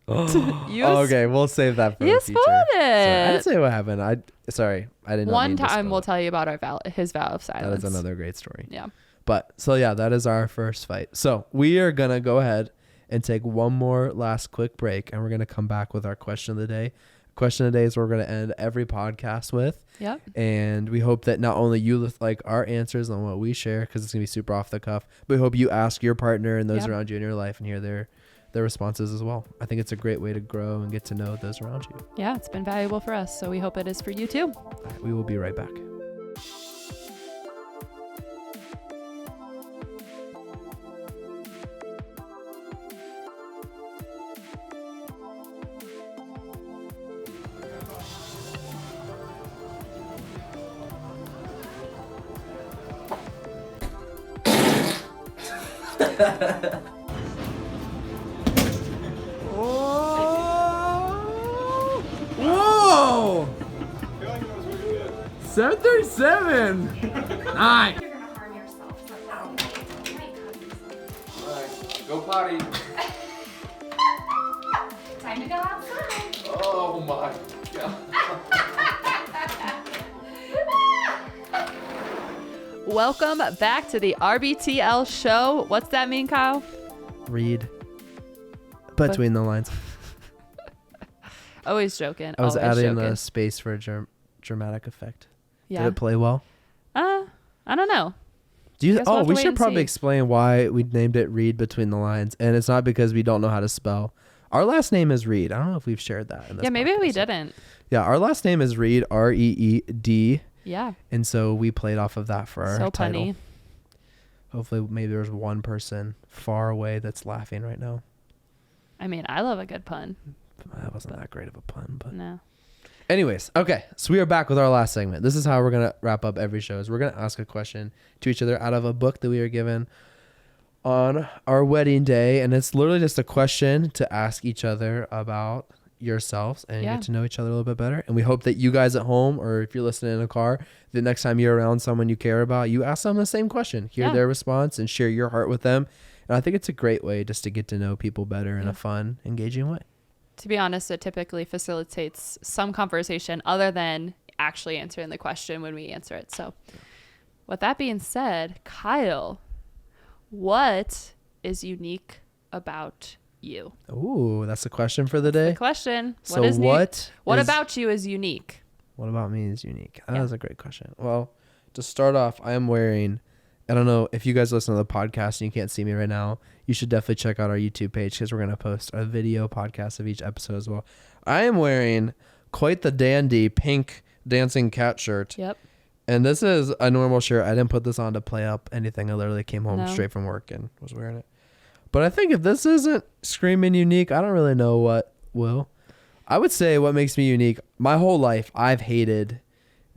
You Okay, we'll save that for You the future. spoiled Sorry, I didn't it. say what happened. I did not One mean to time spoil we'll it. tell you about his vow of That silence. is another great story. Yeah. But so yeah, that is our first fight. So we are gonna go ahead and take one more last quick break, and we're gonna come back with our question of the day. Question of the day is what we're gonna end every podcast with. Yep. And we hope that not only you like our answers on what we share, because it's gonna be super off the cuff, but we hope you ask your partner and those Yep. around you in your life and hear their responses as well. I think it's a great way to grow and get to know those around you. Yeah, it's been valuable for us, so we hope it is for you too. All right, we will be right back. Whoa! 737! Nice! You're gonna harm yourself. So, ow. You might cut yourself. Go potty. Time to go outside. Oh my god. Welcome back to the RBTL show. What's that mean, Kyle? Read between the lines. Always joking. I was always adding joking. a space for a dramatic effect. Yeah. Did it play well? I don't know. Do you? Guess we'll Oh, have to we wait should and probably see. explain why we named it Read Between the Lines, and it's not because we don't know how to spell. Our last name is Reed. I don't know if we've shared that. In this Yeah, maybe we podcast. didn't. Yeah, our last name is Reed, Reed, Yeah. and so we played off of that for our So title. punny. Hopefully, maybe there's one person far away that's laughing right now. I mean, I love a good pun. That wasn't that great of a pun, but No. anyways, okay. So we are back with our last segment. This is how we're gonna wrap up every show. Is we're gonna ask a question to each other out of a book that we are given on our wedding day, and it's literally just a question to ask each other about yourselves and Yeah. get to know each other a little bit better. And we hope that you guys at home, or if you're listening in a car, the next time you're around someone you care about, you ask them the same question, hear Yeah. their response, and share your heart with them. And I think it's a great way just to get to know people better in Yeah. a fun, engaging way. To be honest, it typically facilitates some conversation other than actually answering the question when we answer it. So, with that being said, Kyle, what is unique about you? Ooh, that's the question for the day. The question. So What what is- about you is unique? What about me is unique? That Yeah. is a great question. Well, to start off, I am wearing, I don't know if you guys listen to the podcast and you can't see me right now, you should definitely check out our YouTube page because we're going to post a video podcast of each episode as well. I am wearing quite the dandy pink dancing cat shirt. Yep. And this is a normal shirt. I didn't put this on to play up anything. I literally came home No. straight from work and was wearing it. But I think if this isn't screaming unique, I don't really know what will. I would say what makes me unique, my whole life, I've hated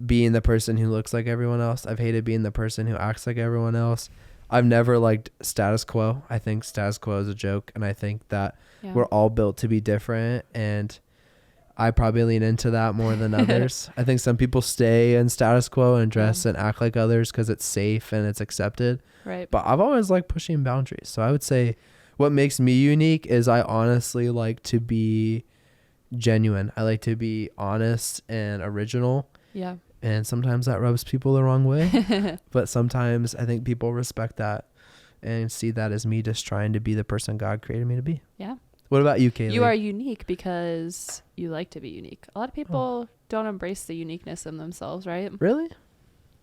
being the person who looks like everyone else. I've hated being the person who acts like everyone else. I've never liked status quo. I think status quo is a joke. And I think that Yeah. we're all built to be different. And I probably lean into that more than others. I think some people stay in status quo and dress and act like others because it's safe and it's accepted. Right. But I've always liked pushing boundaries. So I would say what makes me unique is I honestly like to be genuine. I like to be honest and original. Yeah. And sometimes that rubs people the wrong way. But sometimes I think people respect that and see that as me just trying to be the person God created me to be. Yeah. What about you, Kaylee? You are unique because you like to be unique. A lot of people don't embrace the uniqueness in themselves, right? Really?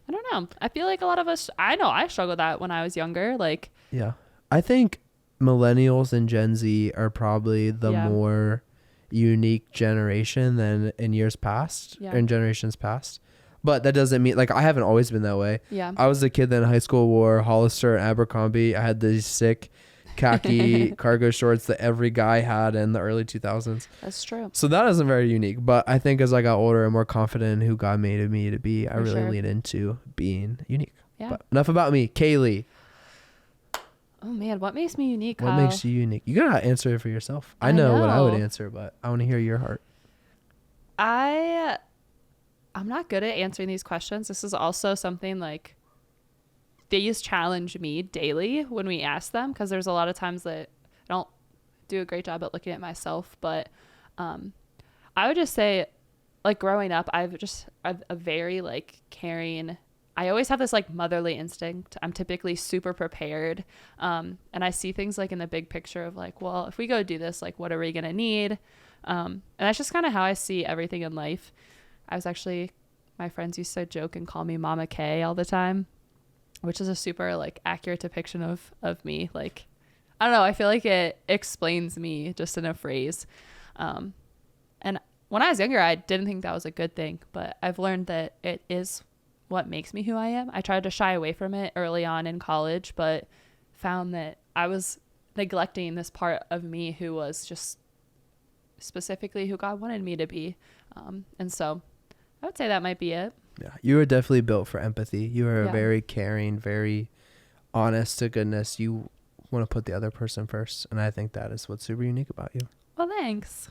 I don't know. I feel like a lot of us, I know I struggled with that when I was younger. Like, Yeah. I think millennials and Gen Z are probably the Yeah. more unique generation than in years past, Yeah. or in generations past. But that doesn't mean, like, I haven't always been that way. yeah. I was the kid that in high school wore Hollister and Abercrombie. I had these sick khaki cargo shorts that every guy had in the early 2000s. That's true. So that isn't very unique. But I think as I got older and more confident in who God made me to be, I For really sure. lean into being unique. Yeah. But enough about me. Kaylee, Oh man, what makes me unique, what Kyle? makes you unique? You gotta answer it for yourself. I I know what I would know. answer, but I want to hear your heart. I'm not good at answering these questions. This is also something like these challenge me daily when we ask them, because there's a lot of times that I don't do a great job at looking at myself. But I would just say, like, growing up, I've a very like caring. I always have this like motherly instinct. I'm typically super prepared. And I see things like in the big picture of like, well, if we go do this, like, what are we going to need? And that's just kind of how I see everything in life. I was actually, my friends used to joke and call me Mama K all the time, which is a super like accurate depiction of me. Like, I don't know. I feel like it explains me just in a phrase. And when I was younger, I didn't think that was a good thing, but I've learned that it is what makes me who I am. I tried to shy away from it early on in college, but found that I was neglecting this part of me who was just specifically who God wanted me to be. And so I would say that might be it. Yeah, you are definitely built for empathy. You are Yeah. very caring, very honest to goodness. You want to put the other person first, and I think that is what's super unique about you. Well, thanks.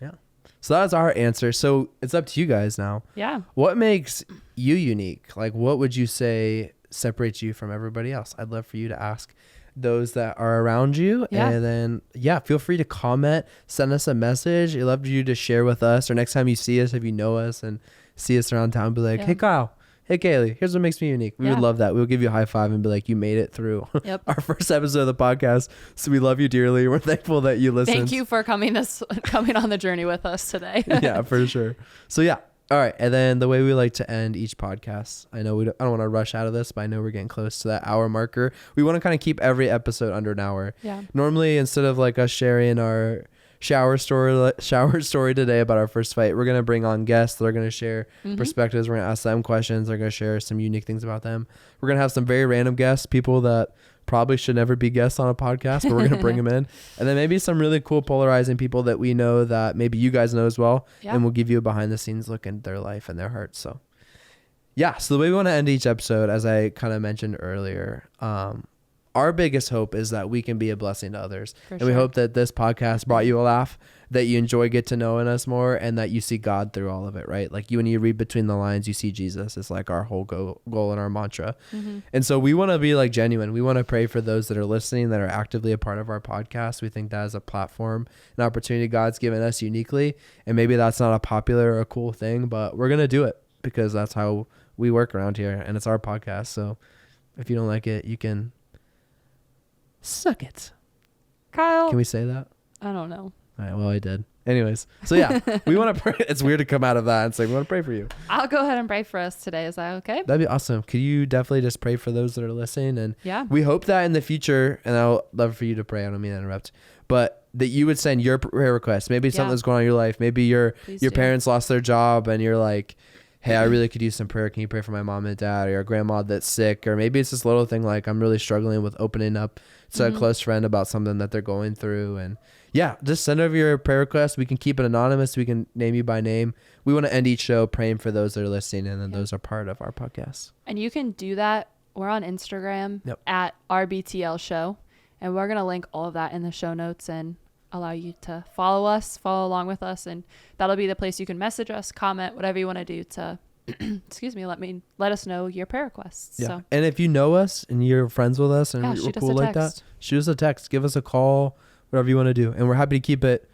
So that's our answer. So it's up to you guys now. Yeah. What makes you unique? Like, what would you say separates you from everybody else? I'd love for you to ask those that are around you. Yeah. And then, feel free to comment, send us a message. I'd love you to share with us, or next time you see us, if you know us and see us around town, be like, Yeah. hey, Kyle, hey Kaylee, here's what makes me unique. We would Yeah. love that. We'll give you a high five and be like, you made it through Yep. our first episode of the podcast. So we love you dearly. We're thankful that you listened. Thank you for coming on the journey with us today. Yeah, for sure. So yeah. All right. And then the way we like to end each podcast, I know I don't want to rush out of this, but I know we're getting close to that hour marker. We want to kind of keep every episode under an hour. Yeah. Normally, instead of like us sharing our shower story today about our first fight, we're going to bring on guests that are going to share perspectives. We're going to ask them questions. They're going to share some unique things about them. We're going to have some very random guests, people that probably should never be guests on a podcast, but we're going to bring them in. And then maybe some really cool polarizing people that we know that maybe you guys know as well. Yeah. And we'll give you a behind the scenes look into their life and their hearts. So yeah. So the way we want to end each episode, as I kind of mentioned earlier, our biggest hope is that we can be a blessing to others. For And we sure. hope that this podcast brought you a laugh, that you enjoy get to knowing us more, and that you see God through all of it, right? Like when you read between the lines, you see Jesus. It's like our whole goal and our mantra. And so we want to be like genuine. We want to pray for those that are listening, that are actively a part of our podcast. We think that is a platform, an opportunity God's given us uniquely. And maybe that's not a popular or a cool thing, but we're going to do it because that's how we work around here, and it's our podcast. So if you don't like it, you can suck it. Kyle. Can we say that? I don't know. All right, well, I did. Anyways, so yeah, we want to pray. It's weird to come out of that and say, we want to pray for you. I'll go ahead and pray for us today. Is that okay? That'd be awesome. Could you definitely just pray for those that are listening? And Yeah. we hope that in the future, and I'll love for you to pray. I don't mean to interrupt, but that you would send your prayer requests. Maybe something Yeah. that's going on in your life. Maybe your Please your do. parents lost their job and you're like, hey, I really could use some prayer. Can you pray for my mom and dad, or your grandma that's sick? Or maybe it's this little thing like, I'm really struggling with opening up to a close friend about something that they're going through. And yeah, just send over your prayer request. We can keep it anonymous. We can name you by name. We want to end each show praying for those that are listening, and then those are part of our podcast. And you can do that. We're on Instagram Yep. at RBTL Show. And we're going to link all of that in the show notes and allow you to follow us, follow along with us. And that'll be the place you can message us, comment, whatever you want to do to, excuse me, let us know your prayer requests. Yeah. So And if you know us and you're friends with us and Yeah, we're shoot us cool a like that, text. shoot us a text, give us a call, whatever you want to do. And we're happy to keep it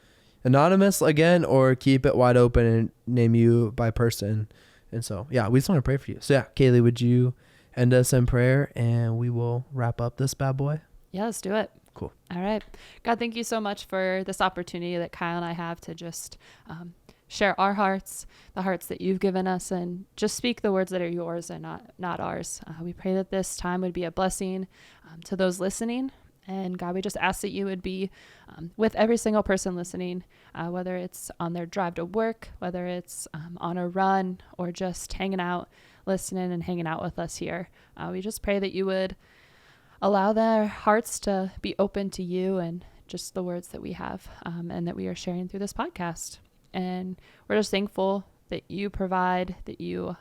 anonymous again, or keep it wide open and name you by person. And so, yeah, we just want to pray for you. So yeah, Kaylee, would you end us in prayer and we will wrap up this bad boy? yeah, let's do it. Cool. All right. God, thank you so much for this opportunity that Kyle and I have to just share our hearts, the hearts that you've given us, and just speak the words that are yours and not ours. We pray that this time would be a blessing to those listening. And God, we just ask that you would be with every single person listening, whether it's on their drive to work, whether it's on a run, or just hanging out, listening and hanging out with us here. We just pray that you would allow their hearts to be open to you and just the words that we have and that we are sharing through this podcast. And we're just thankful that you provide, that you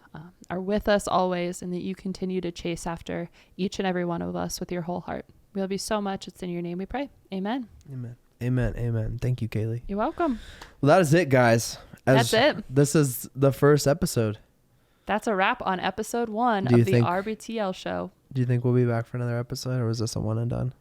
are with us always, and that you continue to chase after each and every one of us with your whole heart. We love you so much. It's in your name we pray. Amen. Amen. Amen. Amen. Thank you, Kaylee. You're welcome. Well, that is it, guys. That's it. This is the first episode. That's a wrap on episode 1 Do you of the think- RBTL show. Do you think we'll be back for another episode, or was this a one and done?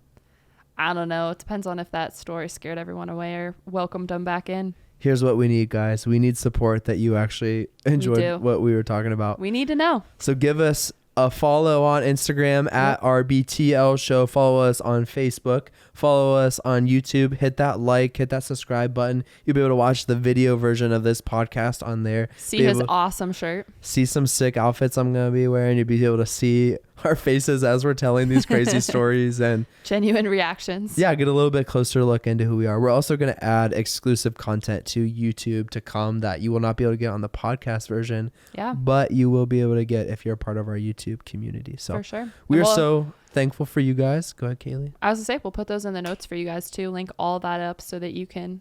I don't know. It depends on if that story scared everyone away or welcomed them back in. Here's what we need, guys. We need support that you actually do. enjoyed what we were talking about. We need to know. So give us a follow on Instagram at RBTL Show. Follow us on Facebook. Follow us on YouTube. Hit that like, hit that subscribe button. You'll be able to watch the video version of this podcast on there. See Be his able- awesome shirt. See some sick outfits I'm going to be wearing. You'll be able to see our faces as we're telling these crazy stories, and Genuine reactions. yeah, get a little bit closer look into who we are. We're also going to add exclusive content to YouTube to come that you will not be able to get on the podcast version, Yeah, but you will be able to get if you're a part of our YouTube community. So for sure. we are Well, so thankful for you guys. Go ahead, Kaylee. I was going to say, we'll put those in the notes for you guys too. Link all that up so that you can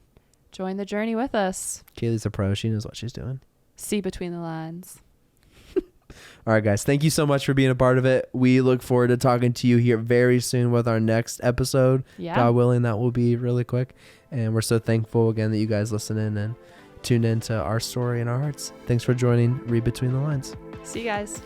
join the journey with us. Kaylee's a pro. She knows what she's doing. See between the lines. All right, guys. Thank you so much for being a part of it. We look forward to talking to you here very soon with our next episode. Yeah. God willing, that will be really quick. And we're so thankful again that you guys listen in and tune into our story and our hearts. Thanks for joining Read Between the Lines. See you guys.